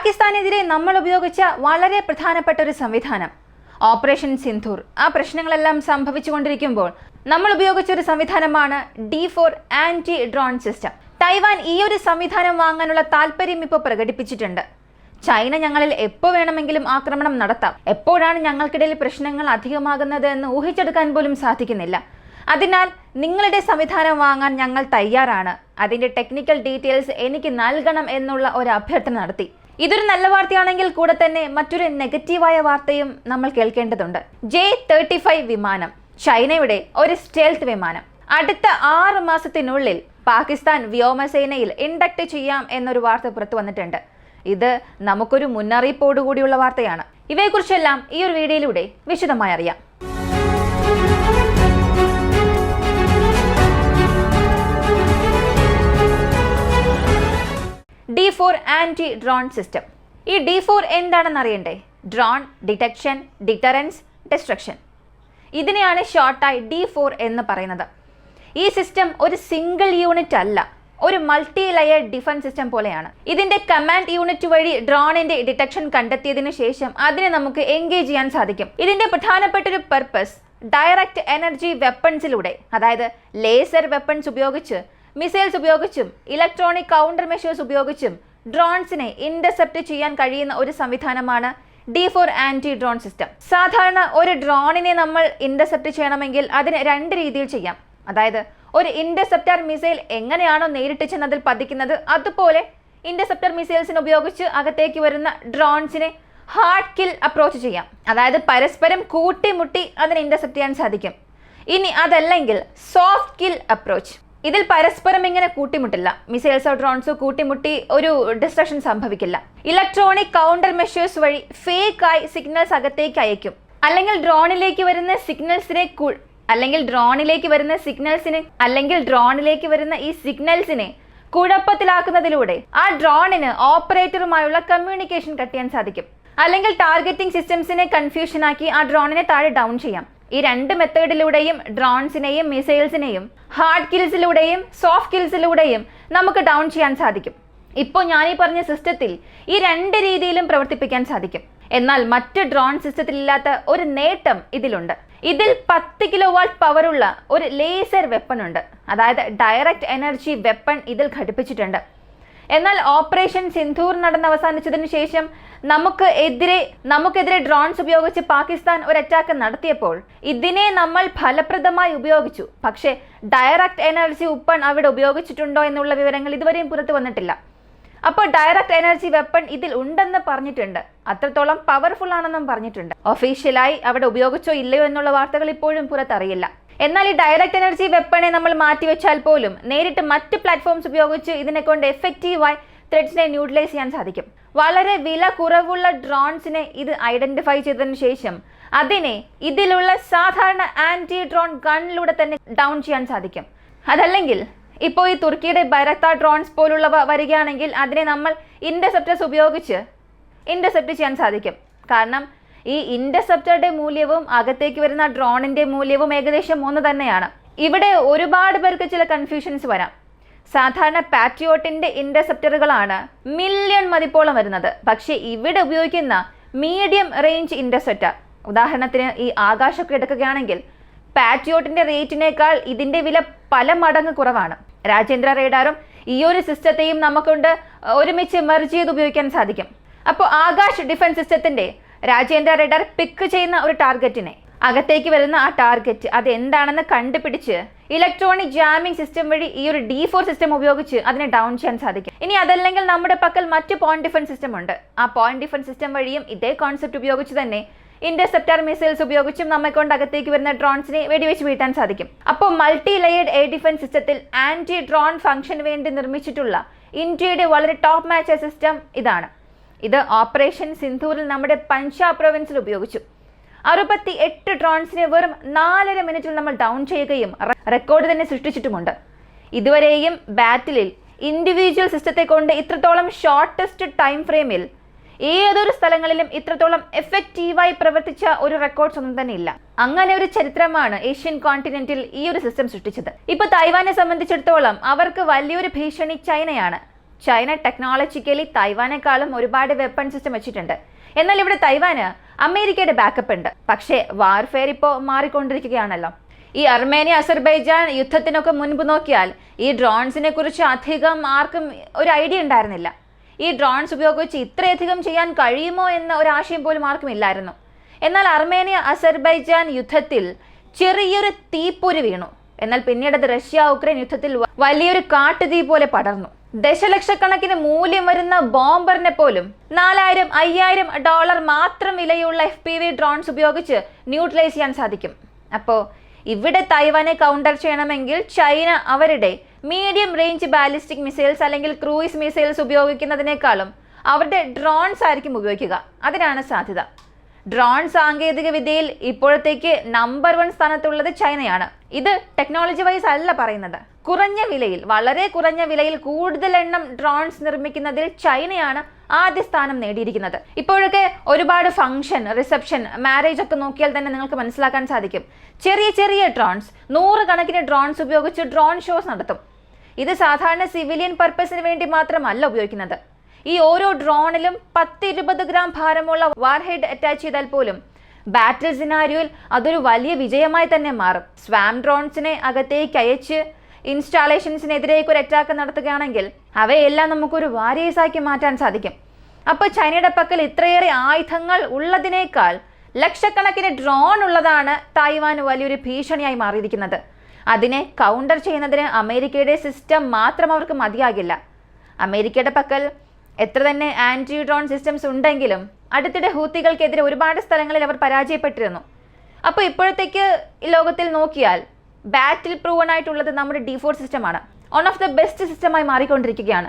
പാകിസ്ഥാനെതിരെ നമ്മൾ ഉപയോഗിച്ച വളരെ പ്രധാനപ്പെട്ട ഒരു സംവിധാനം ഓപ്പറേഷൻ സിന്ധൂർ. ആ പ്രശ്നങ്ങളെല്ലാം സംഭവിച്ചുകൊണ്ടിരിക്കുമ്പോൾ നമ്മൾ ഉപയോഗിച്ച ഒരു സംവിധാനമാണ് D4 anti drone system. Taiwan ഈ ഒരു സംവിധാനം വാങ്ങാനുള്ള താല്പര്യം ഇപ്പോൾ പ്രകടിപ്പിച്ചിട്ടുണ്ട്. ചൈന ഞങ്ങളിൽ എപ്പോൾ വേണമെങ്കിലും ആക്രമണം നടത്താം, എപ്പോഴാണ് ഞങ്ങൾക്കിടയിൽ പ്രശ്നങ്ങൾ അധികമാകുന്നത് എന്ന് ഊഹിച്ചെടുക്കാൻ പോലും സാധിക്കുന്നില്ല. അതിനാൽ നിങ്ങളുടെ സംവിധാനം വാങ്ങാൻ ഞങ്ങൾ തയ്യാറാണ്, അതിൻ്റെ ടെക്നിക്കൽ ഡീറ്റെയിൽസ് എനിക്ക് നൽകണം എന്നുള്ള ഒരു അഭ്യർത്ഥന നടത്തി. ഇതൊരു നല്ല വാർത്തയാണെങ്കിൽ കൂടെ തന്നെ മറ്റൊരു നെഗറ്റീവായ വാർത്തയും നമ്മൾ കേൾക്കേണ്ടതുണ്ട്. J-35 വിമാനം, ചൈനയുടെ ഒരു സ്റ്റെൽത്ത് വിമാനം, അടുത്ത 6 മാസത്തിനുള്ളിൽ പാകിസ്ഥാൻ വ്യോമസേനയിൽ ഇൻഡക്ട് ചെയ്യാം എന്നൊരു വാർത്ത പുറത്തു വന്നിട്ടുണ്ട്. ഇത് നമുക്കൊരു മുന്നറിയിപ്പോടുകൂടിയുള്ള വാർത്തയാണ്. ഇവയെക്കുറിച്ചെല്ലാം ഈ ഒരു വീഡിയോയിലൂടെ വിശദമായി അറിയാം. D4 anti drone system. ഈ D4 എന്താണെന്ന് അറിയണ്ടേ? Drone detection, deterrence, destruction. ഇതിനെയാണ് ഷോർട്ടായി D4 എന്ന് പറയുന്നത്. ഈ സിസ്റ്റം ഒരു സിംഗിൾ യൂണിറ്റ് അല്ല, ഒരു മൾട്ടി ലെയർ ഡിഫൻസ് സിസ്റ്റം പോലെയാണ്. ഇതിന്റെ കമാൻഡ് യൂണിറ്റ് വഴി ഡ്രോണിന്റെ ഡിറ്റക്ഷൻ കണ്ടെത്തിയതിനു ശേഷം അതിനെ നമുക്ക് എൻഗേജ് ചെയ്യാൻ സാധിക്കും. ഇതിന്റെ പ്രധാനപ്പെട്ട ഒരു പർപ്പസ് ഡയറക്റ്റ് എനർജി വെപ്പൺസിലൂടെ, അതായത് ലേസർ വെപ്പൺസ് ഉപയോഗിച്ച്, മിസൈൽസ് ഉപയോഗിച്ചും ഇലക്ട്രോണിക് കൗണ്ടർ മെഷേഴ്സ് ഉപയോഗിച്ചും ഡ്രോൺസിനെ ഇന്റർസെപ്റ്റ് ചെയ്യാൻ കഴിയുന്ന ഒരു സംവിധാനമാണ് D4 ആന്റി ഡ്രോൺ സിസ്റ്റം. സാധാരണ ഒരു ഡ്രോണിനെ നമ്മൾ ഇന്റർസെപ്റ്റ് ചെയ്യണമെങ്കിൽ അതിന് 2 രീതിയിൽ ചെയ്യാം. അതായത് ഒരു ഇന്റർസെപ്റ്റർ മിസൈൽ എങ്ങനെയാണോ നേരിട്ട് ചെന്നതിൽ പതിക്കുന്നത്, അതുപോലെ ഇന്റർസെപ്റ്റർ മിസൈൽസിനെ ഉപയോഗിച്ച് അകത്തേക്ക് വരുന്ന ഡ്രോൺസിനെ ഹാർഡ് കിൽ അപ്രോച്ച് ചെയ്യാം. അതായത് പരസ്പരം കൂട്ടിമുട്ടി അതിനെ ഇന്റർസെപ്റ്റ് ചെയ്യാൻ സാധിക്കും. ഇനി അതല്ലെങ്കിൽ സോഫ്റ്റ് കിൽ അപ്രോച്ച്. ഇതിൽ പരസ്പരം ഇങ്ങനെ കൂട്ടിമുട്ടില്ല, മിസൈൽസോ ഡ്രോൺസോ കൂട്ടിമുട്ടി ഒരു ഡിസ്ട്രക്ഷൻ സംഭവിക്കില്ല. ഇലക്ട്രോണിക് കൗണ്ടർ മെഷേഴ്സ് വഴി ഫേക്ക് ആയി സിഗ്നൽസ് അകത്തേക്ക് അയക്കും. അല്ലെങ്കിൽ ഡ്രോണിലേക്ക് വരുന്ന ഈ സിഗ്നൽസിനെ കുഴപ്പത്തിലാക്കുന്നതിലൂടെ ആ ഡ്രോണിന് ഓപ്പറേറ്ററുമായുള്ള കമ്മ്യൂണിക്കേഷൻ കട്ട് ചെയ്യാൻ സാധിക്കും. അല്ലെങ്കിൽ ടാർഗറ്റിംഗ് സിസ്റ്റംസിനെ കൺഫ്യൂഷനാക്കി ആ ഡ്രോണിനെ താഴെ ഡൗൺ ചെയ്യാം. ഈ 2 മെത്തേഡിലൂടെയും ഡ്രോൺസിനെയും മിസൈൽസിനെയും ഹാർഡ് കിൽസിലൂടെയും സോഫ്റ്റ് കിൽസിലൂടെയും നമുക്ക് ഡൗൺ ചെയ്യാൻ സാധിക്കും. ഇപ്പോൾ ഞാൻ ഈ പറഞ്ഞ സിസ്റ്റത്തിൽ ഈ 2 രീതിയിലും പ്രവർത്തിപ്പിക്കാൻ സാധിക്കും. എന്നാൽ മറ്റ് ഡ്രോൺ സിസ്റ്റത്തിലില്ലാത്ത ഒരു നേട്ടം ഇതിലുണ്ട്. ഇതിൽ 10 കിലോവാട്ട് പവറുള്ള ഒരു ലേസർ വെപ്പൺ ഉണ്ട്, അതായത് ഡയറക്റ്റ് എനർജി വെപ്പൺ ഇതിൽ ഘടിപ്പിച്ചിട്ടുണ്ട്. എന്നാൽ ഓപ്പറേഷൻ സിന്ധൂർ അവസാനിച്ചതിനു ശേഷം നമുക്കെതിരെ ഡ്രോൺസ് ഉപയോഗിച്ച് പാകിസ്ഥാൻ ഒരു അറ്റാക്ക് നടത്തിയപ്പോൾ ഇതിനെ നമ്മൾ ഫലപ്രദമായി ഉപയോഗിച്ചു. പക്ഷേ ഡയറക്റ്റ് എനർജി വെപ്പൺ അവിടെ ഉപയോഗിച്ചിട്ടുണ്ടോ എന്നുള്ള വിവരങ്ങൾ ഇതുവരെയും പുറത്തു വന്നിട്ടില്ല. അപ്പോൾ ഡയറക്റ്റ് എനർജി വെപ്പൺ ഇതിൽ ഉണ്ടെന്ന് പറഞ്ഞിട്ടുണ്ട്, അത്രത്തോളം പവർഫുൾ ആണെന്നും പറഞ്ഞിട്ടുണ്ട്. ഒഫീഷ്യലായി അവിടെ ഉപയോഗിച്ചോ ഇല്ലയോ എന്നുള്ള വാർത്തകൾ ഇപ്പോഴും പുറത്തറിയില്ല. എന്നാൽ ഈ ഡയറക്റ്റ് എനർജി വെപ്പണെ നമ്മൾ മാറ്റിവെച്ചാൽ പോലും നേരിട്ട് മറ്റ് പ്ലാറ്റ്ഫോംസ് ഉപയോഗിച്ച് ഇതിനെ കൊണ്ട് എഫക്റ്റീവായി ത്രെഡ്സിനെ ന്യൂട്രലൈസ് ചെയ്യാൻ സാധിക്കും. വളരെ വില കുറവുള്ള ഡ്രോൺസിനെ ഇത് ഐഡന്റിഫൈ ചെയ്തതിനു ശേഷം അതിനെ ഇതിലുള്ള സാധാരണ ആന്റി ഡ്രോൺ ഗണ്ണിലൂടെ തന്നെ ഡൗൺ ചെയ്യാൻ സാധിക്കും. അതല്ലെങ്കിൽ ഇപ്പോൾ ഈ തുർക്കിയുടെ ബൈറക്താർ ഡ്രോൺസ് പോലുള്ളവ വരികയാണെങ്കിൽ അതിനെ നമ്മൾ ഇന്റർസെപ്റ്റേഴ്സ് ഉപയോഗിച്ച് ഇന്റർസെപ്റ്റ് ചെയ്യാൻ സാധിക്കും. കാരണം ഈ ഇന്റർസെപ്റ്ററുടെ മൂല്യവും അകത്തേക്ക് വരുന്ന ഡ്രോണിന്റെ മൂല്യവും ഏകദേശം ഒന്ന് തന്നെയാണ്. ഇവിടെ ഒരുപാട് പേർക്ക് ചില കൺഫ്യൂഷൻസ് വരാം. സാധാരണ പാട്രിയോട്ടിന്റെ ഇന്റർസെപ്റ്ററുകളാണ് മില്യൺ മതിപ്പോളം വരുന്നത്. പക്ഷേ ഇവിടെ ഉപയോഗിക്കുന്ന മീഡിയം റേഞ്ച് ഇന്റർസെപ്റ്റർ, ഉദാഹരണത്തിന് ഈ ആകാശമൊക്കെ എടുക്കുകയാണെങ്കിൽ പാട്രിയോട്ടിന്റെ റേറ്റിനേക്കാൾ ഇതിന്റെ വില പല മടങ്ങ് കുറവാണ്. രാജ്യാന്തര റേഡാറും ഈ ഒരു സിസ്റ്റത്തെയും നമുക്കൊണ്ട് ഒരുമിച്ച് മെർജ് ചെയ്ത് ഉപയോഗിക്കാൻ സാധിക്കും. അപ്പോൾ ആകാശ് ഡിഫൻസ് സിസ്റ്റത്തിന്റെ രാജ്യാന്തര റേഡാർ പിക്ക് ചെയ്യുന്ന ഒരു ടാർഗറ്റിനെ, അകത്തേക്ക് വരുന്ന ആ ടാർഗറ്റ് അത് എന്താണെന്ന് കണ്ടുപിടിച്ച് ഇലക്ട്രോണിക് ജാമിംഗ് സിസ്റ്റം വഴി ഈ ഒരു D4 സിസ്റ്റം ഉപയോഗിച്ച് അതിനെ ഡൗൺ ചെയ്യാൻ സാധിക്കും. ഇനി അതല്ലെങ്കിൽ നമ്മുടെ പക്കൽ മറ്റ് പോയിന്റ് ഡിഫൻസ് സിസ്റ്റം ഉണ്ട്. ആ പോയിന്റ് ഡിഫൻസ് സിസ്റ്റം വഴിയും ഇതേ കോൺസെപ്റ്റ് ഉപയോഗിച്ച് തന്നെ ഇന്റർസെപ്റ്റർ മിസൈൽസ് ഉപയോഗിച്ചും നമ്മെ കൊണ്ട് അകത്തേക്ക് വരുന്ന ഡ്രോൺസിനെ വെടിവെച്ച് വീഴ്ത്താൻ സാധിക്കും. അപ്പോൾ മൾട്ടി ലെയർഡ് എയർ ഡിഫൻസ് സിസ്റ്റത്തിൽ ആന്റി ഡ്രോൺ ഫംഗ്ഷന് വേണ്ടി നിർമ്മിച്ചിട്ടുള്ള ഇന്ത്യയുടെ വളരെ ടോപ്പ് മാച്ച് സിസ്റ്റം ഇതാണ്. ഇത് ഓപ്പറേഷൻ സിന്ധൂരിൽ നമ്മുടെ പഞ്ചാബ് പ്രൊവിൻസിൽ ഉപയോഗിച്ചു. 68 ഡ്രോൺസിനെ വെറും 4.5 മിനിറ്റിൽ നമ്മൾ ഡൗൺ ചെയ്യുകയും റെക്കോർഡ് തന്നെ സൃഷ്ടിച്ചിട്ടുമുണ്ട്. ഇതുവരെയും ബാറ്റിലിൽ ഇൻഡിവിജ്വൽ സിസ്റ്റത്തെ കൊണ്ട് ഇത്രത്തോളം ഷോർട്ടസ്റ്റ് ടൈം ഫ്രെയിമിൽ ഏതൊരു സ്ഥലങ്ങളിലും ഇത്രത്തോളം എഫക്റ്റീവായി പ്രവർത്തിച്ച ഒരു റെക്കോർഡ്സ് ഒന്നും തന്നെ ഇല്ല. അങ്ങനെ ഒരു ചരിത്രമാണ് ഏഷ്യൻ കോണ്ടിനെന്റിൽ ഈ ഒരു സിസ്റ്റം സൃഷ്ടിച്ചത്. ഇപ്പൊ തൈവാനെ സംബന്ധിച്ചിടത്തോളം അവർക്ക് വലിയൊരു ഭീഷണി ചൈനയാണ്. ചൈന ടെക്നോളജിക്കലി തൈവാനേക്കാളും ഒരുപാട് വെപ്പൺ സിസ്റ്റം വെച്ചിട്ടുണ്ട്. എന്നാൽ ഇവിടെ തൈവാന് അമേരിക്കയുടെ ബാക്കപ്പ് ഉണ്ട്. പക്ഷേ വാർഫെയർ ഇപ്പോൾ മാറിക്കൊണ്ടിരിക്കുകയാണല്ലോ. ഈ അർമേനിയ അസർബൈജാൻ യുദ്ധത്തിനൊക്കെ മുൻപ് നോക്കിയാൽ ഈ ഡ്രോൺസിനെ കുറിച്ച് അധികം ആർക്കും ഒരു ഐഡിയ ഉണ്ടായിരുന്നില്ല. ഈ ഡ്രോൺസ് ഉപയോഗിച്ച് ഇത്രയധികം ചെയ്യാൻ കഴിയുമോ എന്ന ഒരു ആശയം പോലും ആർക്കും ഇല്ലായിരുന്നു. എന്നാൽ അർമേനിയ അസർബൈജാൻ യുദ്ധത്തിൽ ചെറിയൊരു തീപ്പൊരി വീണു. എന്നാൽ പിന്നീട് അത് റഷ്യ ഉക്രൈൻ യുദ്ധത്തിൽ വലിയൊരു കാട്ടുതീ പോലെ പടർന്നു. ദശലക്ഷക്കണക്കിന് മൂല്യം വരുന്ന ബോംബറിനെ പോലും $4000-5000 മാത്രം വിലയുള്ള FPV ഡ്രോൺസ് ഉപയോഗിച്ച് ന്യൂട്രലൈസ് ചെയ്യാൻ സാധിക്കും. അപ്പോൾ ഇവിടെ തൈവാനെ കൗണ്ടർ ചെയ്യണമെങ്കിൽ ചൈന അവരുടെ മീഡിയം റേഞ്ച് ബാലിസ്റ്റിക് മിസൈൽസ് അല്ലെങ്കിൽ ക്രൂയിസ് മിസൈൽസ് ഉപയോഗിക്കുന്നതിനേക്കാളും അവരുടെ ഡ്രോൺസ് ആയിരിക്കും ഉപയോഗിക്കുക. അതിനാണ് സാധ്യത. ഡ്രോൺ സാങ്കേതിക വിദ്യയിൽ ഇപ്പോഴത്തേക്ക് നമ്പർ 1 സ്ഥാനത്തുള്ളത് ചൈനയാണ്. ഇത് ടെക്നോളജി വൈസ് അല്ല പറയുന്നത്. കുറഞ്ഞ വിലയിൽ, വളരെ കുറഞ്ഞ വിലയിൽ കൂടുതൽ എണ്ണം ഡ്രോൺസ് നിർമ്മിക്കുന്നതിൽ ചൈനയാണ് ആദ്യ സ്ഥാനം നേടിയിരിക്കുന്നത്. ഇപ്പോഴൊക്കെ ഒരുപാട് ഫംഗ്ഷൻ, റിസപ്ഷൻ, മാരേജ് ഒക്കെ നോക്കിയാൽ തന്നെ നിങ്ങൾക്ക് മനസ്സിലാക്കാൻ സാധിക്കും. ചെറിയ ചെറിയ ഡ്രോൺസ്, 100 കണക്കിന് ഡ്രോൺസ് ഉപയോഗിച്ച് ഡ്രോൺ ഷോസ് നടത്തും. ഇത് സാധാരണ സിവിലിയൻ പർപ്പസിന് വേണ്ടി മാത്രമല്ല ഉപയോഗിക്കുന്നത്. ഈ ഓരോ ഡ്രോണിലും 10-20 ഗ്രാം ഭാരമുള്ള വാർഹെഡ് അറ്റാച്ച് ചെയ്താൽ പോലും ബാറ്റിൽ സിനാരിയോയിൽ അതൊരു വലിയ വിജയമായി തന്നെ മാറും. സ്വാം ഡ്രോൺസിനെ അകത്തേക്ക് അയച്ച് ഇൻസ്റ്റാളേഷൻസിനെതിരേക്ക് ഒരു അറ്റാക്ക് നടത്തുകയാണെങ്കിൽ അവയെല്ലാം നമുക്കൊരു വാരിയേഴ്സാക്കി മാറ്റാൻ സാധിക്കും. അപ്പോൾ ചൈനയുടെ പക്കൽ ഇത്രയേറെ ആയുധങ്ങൾ ഉള്ളതിനേക്കാൾ ലക്ഷക്കണക്കിന് ഡ്രോൺ ഉള്ളതാണ് തായ്വാന് വലിയൊരു ഭീഷണിയായി മാറിയിരിക്കുന്നത്. അതിനെ കൗണ്ടർ ചെയ്യുന്നതിന് അമേരിക്കയുടെ സിസ്റ്റം മാത്രം അവർക്ക് മതിയാകില്ല. അമേരിക്കയുടെ പക്കൽ എത്ര തന്നെ ആൻറ്റി ഡ്രോൺ സിസ്റ്റംസ് ഉണ്ടെങ്കിലും അടുത്തിടെ ഹൂത്തികൾക്കെതിരെ ഒരുപാട് സ്ഥലങ്ങളിൽ അവർ പരാജയപ്പെട്ടിരുന്നു. അപ്പോൾ ഇപ്പോഴത്തേക്ക് ലോകത്തിൽ നോക്കിയാൽ ബാറ്റിൽ പ്രൂവൺ ആയിട്ടുള്ളത് നമ്മുടെ D4 സിസ്റ്റമാണ്. വൺ ഓഫ് ദ ബെസ്റ്റ് സിസ്റ്റമായി മാറിക്കൊണ്ടിരിക്കുകയാണ്.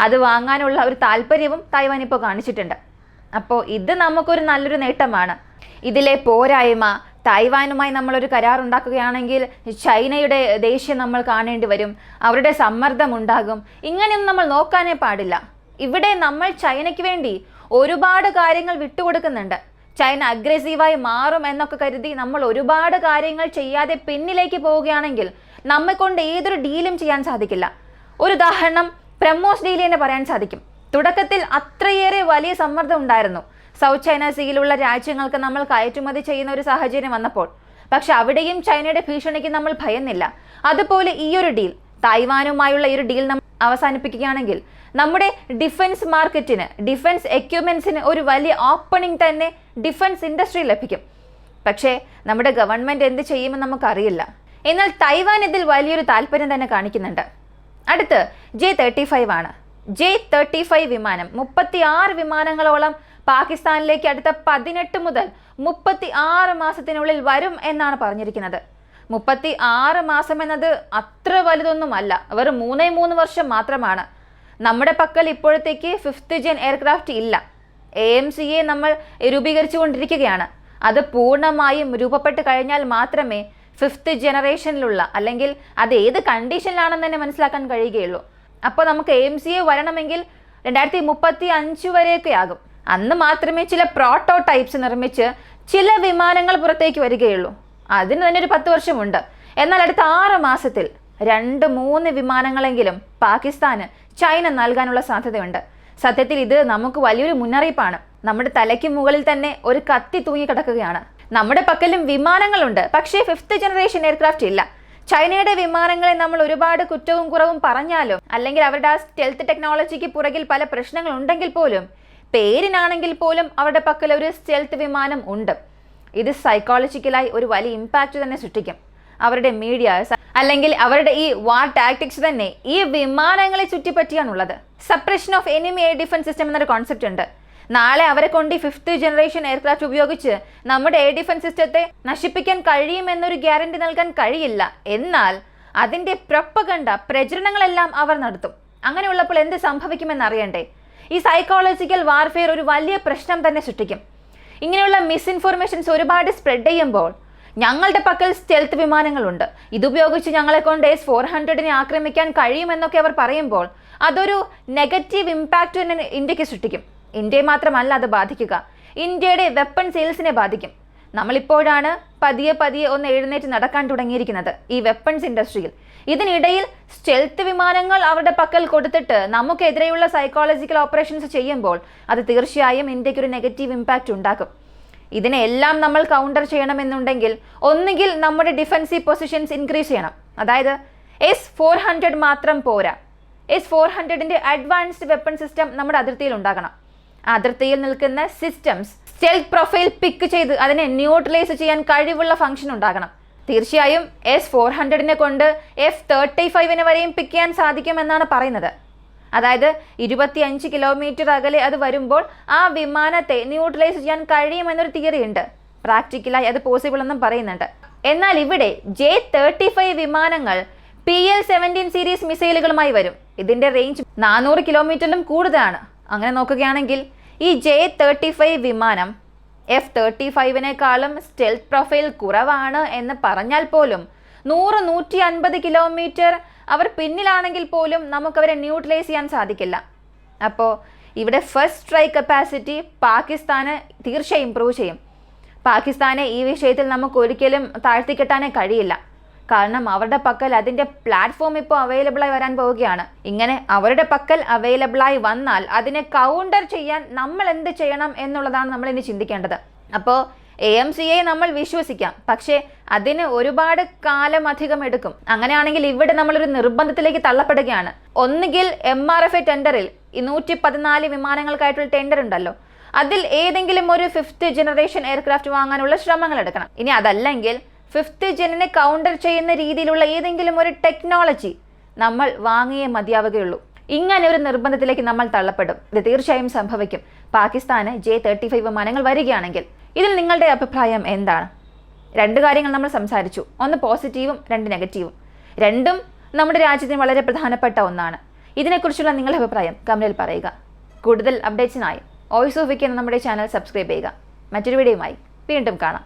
അത് വാങ്ങാനുള്ള ഒരു താല്പര്യവും തൈവാൻ ഇപ്പോൾ കാണിച്ചിട്ടുണ്ട്. അപ്പോൾ ഇത് നമുക്കൊരു നല്ലൊരു നേട്ടമാണ്. ഇതിലെ പോരായ്മ, തായ്വാനുമായി നമ്മളൊരു കരാർ ഉണ്ടാക്കുകയാണെങ്കിൽ ചൈനയുടെ ദേഷ്യം നമ്മൾ കാണേണ്ടി വരും, അവരുടെ സമ്മർദ്ദം ഉണ്ടാകും. ഇങ്ങനെയൊന്നും നമ്മൾ നോക്കാനേ പാടില്ല. ഇവിടെ നമ്മൾ ചൈനയ്ക്ക് വേണ്ടി ഒരുപാട് കാര്യങ്ങൾ വിട്ടുകൊടുക്കുന്നുണ്ട്. ചൈന അഗ്രസീവായി മാറും എന്നൊക്കെ കരുതി നമ്മൾ ഒരുപാട് കാര്യങ്ങൾ ചെയ്യാതെ പിന്നിലേക്ക് പോവുകയാണെങ്കിൽ നമ്മെ കൊണ്ട് ഏതൊരു ഡീലും ചെയ്യാൻ സാധിക്കില്ല. ഒരു ഉദാഹരണം ബ്രഹ്മോസ് ഡീൽ തന്നെ പറയാൻ സാധിക്കും. തുടക്കത്തിൽ അത്രയേറെ വലിയ സമ്മർദ്ദം ഉണ്ടായിരുന്നു സൗത്ത് ചൈന സീയിലുള്ള രാജ്യങ്ങൾക്ക് നമ്മൾ കയറ്റുമതി ചെയ്യുന്ന ഒരു സാഹചര്യം വന്നപ്പോൾ. പക്ഷെ അവിടെയും ചൈനയുടെ ഭീഷണിക്ക് നമ്മൾ ഭയന്നില്ല. അതുപോലെ ഈ ഒരു ഡീൽ, തായ്വാനുമായുള്ള ഈ ഒരു ഡീൽ നമ്മൾ അവസാനിപ്പിക്കുകയാണെങ്കിൽ നമ്മുടെ ഡിഫൻസ് മാർക്കറ്റിന്, ഡിഫൻസ് എക്യുപ്മെന്റ്സിന് ഒരു വലിയ ഓപ്പണിംഗ് തന്നെ ഡിഫൻസ് ഇൻഡസ്ട്രി ലഭിക്കും. പക്ഷേ നമ്മുടെ ഗവൺമെന്റ് എന്ത് ചെയ്യുമെന്ന് നമുക്കറിയില്ല. എന്നാൽ തൈവാൻ ഇതിൽ വലിയൊരു താല്പര്യം തന്നെ കാണിക്കുന്നുണ്ട്. അടുത്ത് J-35 ആണ്. J-35 വിമാനം 36 വിമാനങ്ങളോളം പാകിസ്ഥാനിലേക്ക് അടുത്ത 18 മുതൽ 36 മാസത്തിനുള്ളിൽ വരും എന്നാണ് പറഞ്ഞിരിക്കുന്നത്. 36 മാസം എന്നത് അത്ര വലുതൊന്നുമല്ല, വെറും 3 വർഷം മാത്രമാണ്. നമ്മുടെ പക്കൽ ഇപ്പോഴത്തേക്ക് 5th ജെൻ എയർക്രാഫ്റ്റ് ഇല്ല. AMCA നമ്മൾ രൂപീകരിച്ചു കൊണ്ടിരിക്കുകയാണ്. അത് പൂർണ്ണമായും രൂപപ്പെട്ട് കഴിഞ്ഞാൽ മാത്രമേ 5th ജനറേഷനിലുള്ള, അല്ലെങ്കിൽ അത് ഏത് കണ്ടീഷനിലാണെന്ന് തന്നെ മനസ്സിലാക്കാൻ കഴിയുകയുള്ളൂ. അപ്പോൾ നമുക്ക് AMCA വരണമെങ്കിൽ 2035 വരെയൊക്കെ ആകും. അന്ന് മാത്രമേ ചില പ്രോട്ടോടൈപ്സ് നിർമ്മിച്ച് ചില വിമാനങ്ങൾ പുറത്തേക്ക് വരികയുള്ളൂ. അതിന് തന്നെ ഒരു 10 വർഷമുണ്ട്. എന്നാൽ അടുത്ത 6 മാസത്തിൽ 2-3 വിമാനങ്ങളെങ്കിലും പാകിസ്ഥാന് ചൈന നൽകാനുള്ള സാധ്യതയുണ്ട്. സത്യത്തിൽ ഇത് നമുക്ക് വലിയൊരു മുന്നറിയിപ്പാണ്. നമ്മുടെ തലയ്ക്ക് മുകളിൽ തന്നെ ഒരു കത്തി തൂങ്ങി കിടക്കുകയാണ്. നമ്മുടെ പക്കലും വിമാനങ്ങളുണ്ട്, പക്ഷേ 5th ജനറേഷൻ എയർക്രാഫ്റ്റ് ഇല്ല. ചൈനയുടെ വിമാനങ്ങളെ നമ്മൾ ഒരുപാട് കുറ്റവും കുറവും പറഞ്ഞാലും, അല്ലെങ്കിൽ അവരുടെ ആ സ്റ്റെൽത്ത് ടെക്നോളജിക്ക് പുറകിൽ പല പ്രശ്നങ്ങൾ ഉണ്ടെങ്കിൽ പോലും, പേരിനാണെങ്കിൽ പോലും അവരുടെ പക്കൽ ഒരു സ്റ്റെൽത്ത് വിമാനം ഉണ്ട്. ഇത് സൈക്കോളജിക്കലായി ഒരു വലിയ ഇമ്പാക്റ്റ് തന്നെ സൃഷ്ടിക്കും. അവരുടെ മീഡിയാസ് അല്ലെങ്കിൽ അവരുടെ ഈ വാർ ടാക്ടിക്സ് തന്നെ ഈ വിമാനങ്ങളെ ചുറ്റിപ്പറ്റിയാണുള്ളത്. Suppression of enemy air defence system എന്നൊരു കോൺസെപ്റ്റ് ഉണ്ട്. നാളെ അവരെ കൊണ്ട് 5th ജനറേഷൻ എയർക്രാഫ്റ്റ് ഉപയോഗിച്ച് നമ്മുടെ എയർ ഡിഫൻസ് സിസ്റ്റത്തെ നശിപ്പിക്കാൻ കഴിയുമെന്നൊരു ഗ്യാരണ്ടി നൽകാൻ കഴിയില്ല. എന്നാൽ അതിൻ്റെ പ്രൊപ്പഗണ്ട, പ്രചരണങ്ങളെല്ലാം അവർ നടത്തും. അങ്ങനെയുള്ളപ്പോൾ എന്ത് സംഭവിക്കുമെന്ന് അറിയണ്ടേ? ഈ സൈക്കോളജിക്കൽ വാർഫെയർ ഒരു വലിയ പ്രശ്നം തന്നെ സൃഷ്ടിക്കും. ഇങ്ങനെയുള്ള മിസ്ഇൻഫോർമേഷൻസ് ഒരുപാട് സ്പ്രെഡ് ചെയ്യുമ്പോൾ, ഞങ്ങളുടെ പക്കൽ സ്റ്റെൽത്ത് വിമാനങ്ങളുണ്ട്, ഇതുപയോഗിച്ച് ഞങ്ങളെ കൊണ്ട് S-400നെ ആക്രമിക്കാൻ കഴിയുമെന്നൊക്കെ അവർ പറയുമ്പോൾ അതൊരു നെഗറ്റീവ് ഇമ്പാക്റ്റ് തന്നെ ഇന്ത്യക്ക് സൃഷ്ടിക്കും. ഇന്ത്യയെ മാത്രമല്ല അത് ബാധിക്കുക, ഇന്ത്യയുടെ വെപ്പൺ സെയിൽസിനെ ബാധിക്കും. നമ്മളിപ്പോഴാണ് പതിയെ പതിയെ ഒന്ന് എഴുന്നേറ്റ് നടക്കാൻ തുടങ്ങിയിരിക്കുന്നത് ഈ വെപ്പൺസ് ഇൻഡസ്ട്രിയിൽ. ഇതിനിടയിൽ സ്റ്റെൽത്ത് വിമാനങ്ങൾ അവരുടെ പക്കൽ കൊടുത്തിട്ട് നമുക്കെതിരെയുള്ള സൈക്കോളജിക്കൽ ഓപ്പറേഷൻസ് ചെയ്യുമ്പോൾ അത് തീർച്ചയായും ഇന്ത്യക്ക് ഒരു നെഗറ്റീവ് ഇമ്പാക്റ്റ് ഉണ്ടാക്കും. ഇതിനെല്ലാം നമ്മൾ കൗണ്ടർ ചെയ്യണമെന്നുണ്ടെങ്കിൽ ഒന്നുകിൽ നമ്മുടെ ഡിഫൻസീവ് പൊസിഷൻസ് ഇൻക്രീസ് ചെയ്യണം. അതായത് S-400 മാത്രം പോരാ, S-400ന്റെ അഡ്വാൻസ്ഡ് വെപ്പൺ സിസ്റ്റം നമ്മുടെ അതിർത്തിയിൽ ഉണ്ടാകണം. അതിർത്തിയിൽ നിൽക്കുന്ന സിസ്റ്റംസ് സ്റ്റെൽത്ത് പ്രൊഫൈൽ പിക്ക് ചെയ്ത് അതിനെ ന്യൂട്രലൈസ് ചെയ്യാൻ കഴിവുള്ള ഫംഗ്ഷൻ ഉണ്ടാകണം. തീർച്ചയായും S-400നെ കൊണ്ട് F-35 വരെയും പിക്ക് ചെയ്യാൻ സാധിക്കുമെന്നാണ് പറയുന്നത്. അതായത് 25 കിലോമീറ്റർ അകലെ അത് വരുമ്പോൾ ആ വിമാനത്തെ ന്യൂട്രലൈസ് ചെയ്യാൻ കഴിയുമെന്നൊരു തിയറി ഉണ്ട്. പ്രാക്ടിക്കലായി അത് പോസിബിൾ എന്നും പറയുന്നുണ്ട്. എന്നാൽ ഇവിടെ J-35 വിമാനങ്ങൾ PL-17 സീരീസ് മിസൈലുകളുമായി വരും. ഇതിന്റെ റേഞ്ച് 400 കിലോമീറ്ററിലും കൂടുതലാണ്. അങ്ങനെ നോക്കുകയാണെങ്കിൽ ഈ J-35 വിമാനം F-35നേക്കാളും സ്റ്റെൽത്ത് പ്രൊഫൈൽ കുറവാണ് എന്ന് പറഞ്ഞാൽ പോലും 100-150 കിലോമീറ്റർ അവർ പിന്നിലാണെങ്കിൽ പോലും നമുക്കവരെ ന്യൂട്രലൈസ് ചെയ്യാൻ സാധിക്കില്ല. അപ്പോൾ ഇവിടെ ഫസ്റ്റ് സ്ട്രൈക്ക് കപ്പാസിറ്റി പാകിസ്ഥാന് തീർച്ചയായും ഇംപ്രൂവ് ചെയ്യും. പാകിസ്ഥാനെ ഈ വിഷയത്തിൽ നമുക്ക് ഒരിക്കലും താഴ്ത്തിക്കെട്ടാനേ കഴിയില്ല. കാരണം അവരുടെ പക്കൽ അതിൻ്റെ പ്ലാറ്റ്ഫോം ഇപ്പോൾ അവൈലബിളായി വരാൻ പോവുകയാണ്. ഇങ്ങനെ അവരുടെ പക്കൽ അവൈലബിളായി വന്നാൽ അതിനെ കൗണ്ടർ ചെയ്യാൻ നമ്മൾ എന്ത് ചെയ്യണം എന്നുള്ളതാണ് നമ്മൾ ഇനി ചിന്തിക്കേണ്ടത്. അപ്പോൾ AMCയെ നമ്മൾ വിശ്വസിക്കാം, പക്ഷേ അതിന് ഒരുപാട് കാലം അധികം എടുക്കും. അങ്ങനെയാണെങ്കിൽ ഇവിടെ നമ്മളൊരു നിർബന്ധത്തിലേക്ക് തള്ളപ്പെടുകയാണ്. ഒന്നുകിൽ MRFA ടെൻഡറിൽ 114 വിമാനങ്ങൾക്കായിട്ടുള്ള ടെൻഡർ ഉണ്ടല്ലോ, അതിൽ ഏതെങ്കിലും ഒരു 5th ജനറേഷൻ എയർക്രാഫ്റ്റ് വാങ്ങാനുള്ള ശ്രമങ്ങൾ എടുക്കണം. ഇനി അതല്ലെങ്കിൽ 5th ജെന്നിനെ കൗണ്ടർ ചെയ്യുന്ന രീതിയിലുള്ള ഏതെങ്കിലും ഒരു ടെക്നോളജി നമ്മൾ വാങ്ങിയേ മതിയാവുകയുള്ളൂ. ഇങ്ങനെ ഒരു നിർബന്ധത്തിലേക്ക് നമ്മൾ തള്ളപ്പെടും. ഇത് തീർച്ചയായും സംഭവിക്കും. പാകിസ്ഥാന് J-35 വിമാനങ്ങൾ വരികയാണെങ്കിൽ. ഇതിൽ നിങ്ങളുടെ അഭിപ്രായം എന്താണ്? 2 കാര്യങ്ങൾ നമ്മൾ സംസാരിച്ചു. ഒന്ന് പോസിറ്റീവും 2 നെഗറ്റീവും. രണ്ടും നമ്മുടെ രാജ്യത്തിന് വളരെ പ്രധാനപ്പെട്ട ഒന്നാണ്. ഇതിനെക്കുറിച്ചുള്ള നിങ്ങളുടെ അഭിപ്രായം കമന്റിൽ പറയുക. കൂടുതൽ അപ്ഡേറ്റ്സിനായി വോയിസ് ഓഫ് വിക്കി എന്ന നമ്മുടെ ചാനൽ സബ്സ്ക്രൈബ് ചെയ്യുക. മറ്റൊരു വീഡിയോയുമായി വീണ്ടും കാണാം.